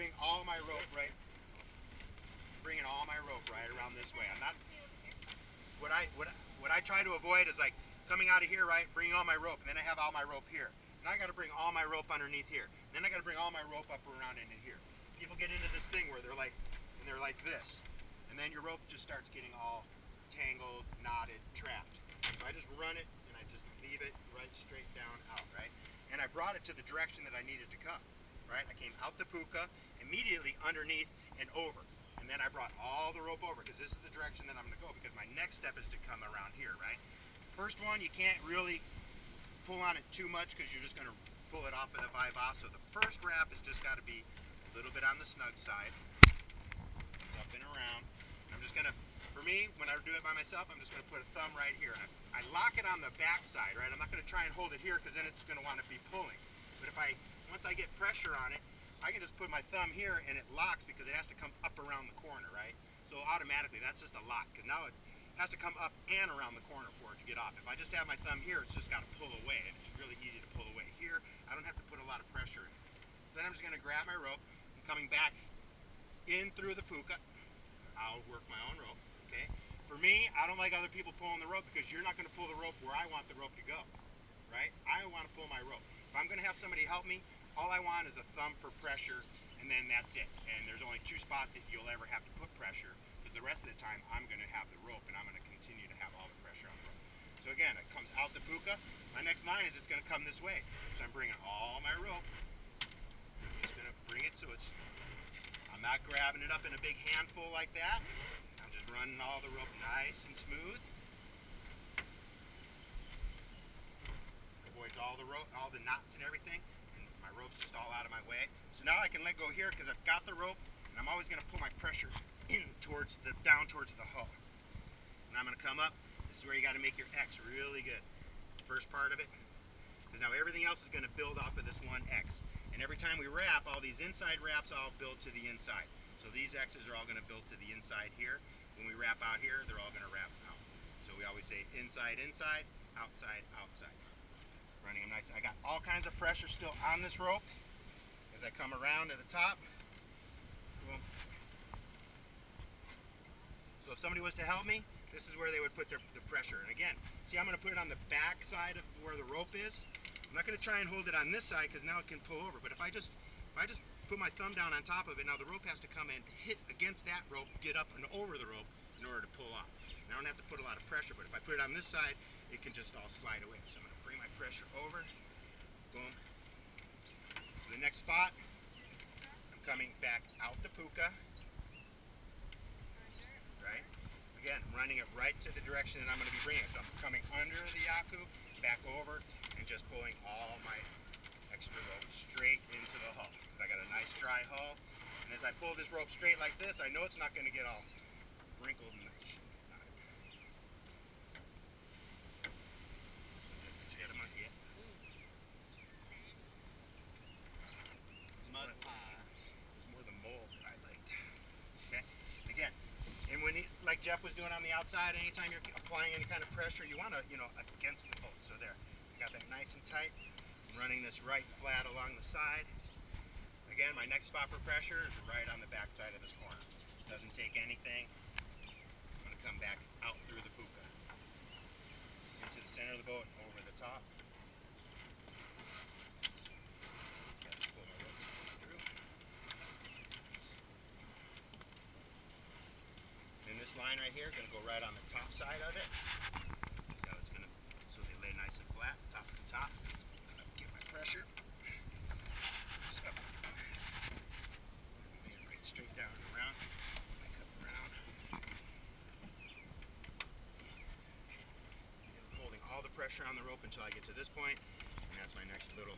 bring all my rope right, bringing all my rope right around this way. I'm not, what I try to avoid is like coming out of here, right, bringing all my rope, and then I have all my rope here. Now I got to bring all my rope underneath here. Then I got to bring all my rope up around into here. People get into this thing where they're like this, and then your rope just starts getting all tangled, knotted, trapped. So I just run it and I just leave it right straight down out, right? And I brought it to the direction that I needed to come, right? I came out the puka, immediately underneath and over. And then I brought all the rope over because this is the direction that I'm going to go because my next step is to come around here, right? First one, you can't really pull on it too much because you're just going to pull it off of the vibe-off. So the first wrap has just got to be a little bit on the snug side, up and around. And I'm just going to, for me, when I do it by myself, I'm just going to put a thumb right here. And I lock it on the back side, right? I'm not going to try and hold it here because then it's going to want to be pulling. But once I get pressure on it, I can just put my thumb here and it locks because it has to come up around the corner, right? So automatically, that's just a lock because now it has to come up and around the corner for it to get off. If I just have my thumb here, it's just got to pull away, and it's really easy to pull away. Here, I don't have to put a lot of pressure in. So then I'm just going to grab my rope and coming back in through the puka. I'll work my own rope, okay? For me, I don't like other people pulling the rope because you're not going to pull the rope where I want the rope to go, right? I want to pull my rope. If I'm going to have somebody help me, all I want is a thumb for pressure, and then that's it. And there's only 2 spots that you'll ever have to put pressure. The rest of the time, I'm going to have the rope, and I'm going to continue to have all the pressure on the rope. So again, it comes out the puka. My next line is it's going to come this way. So I'm bringing all my rope. I'm just going to bring it so it's, I'm not grabbing it up in a big handful like that. I'm just running all the rope nice and smooth. Avoids all the rope, all the knots and everything. And my rope's just all out of my way. So now I can let go here because I've got the rope, and I'm always going to pull my pressure in down towards the hull. And I'm going to come up. This is where you got to make your X really good. First part of it. Because now everything else is going to build off of this one X. And every time we wrap, all these inside wraps all build to the inside. So these X's are all going to build to the inside here. When we wrap out here, they're all going to wrap out. So we always say inside, inside, outside, outside. Running them nice. I got all kinds of pressure still on this rope as I come around to the top. Boom. So if somebody was to help me, this is where they would put the pressure. And again, see, I'm going to put it on the back side of where the rope is. I'm not going to try and hold it on this side because now it can pull over. But if I just put my thumb down on top of it, now the rope has to come and hit against that rope, get up and over the rope in order to pull off. And I don't have to put a lot of pressure, but if I put it on this side, it can just all slide away. So I'm going to bring my pressure over. Boom. So the next spot, I'm coming back out the puka. Right? Again, I'm running it right to the direction that I'm going to be bringing it. So I'm coming under the Iako, back over, and just pulling all my extra rope straight into the hull. Because I got a nice dry hull. And as I pull this rope straight like this, I know it's not going to get all wrinkled and like Jeff was doing on the outside, anytime you're applying any kind of pressure, you want to, against the boat. So there, I got that nice and tight. I'm running this right flat along the side. Again, my next spot for pressure is right on the back side of this corner. Doesn't take anything. I'm going to come back out through the puka. Into the center of the boat, over the top. This line right here, going to go right on the top side of it. So it's going to, so they lay nice and flat, top to top. I'm going to get my pressure. Just up. Lay it right straight down and around. I cut around. Holding all the pressure on the rope until I get to this point, and that's my next little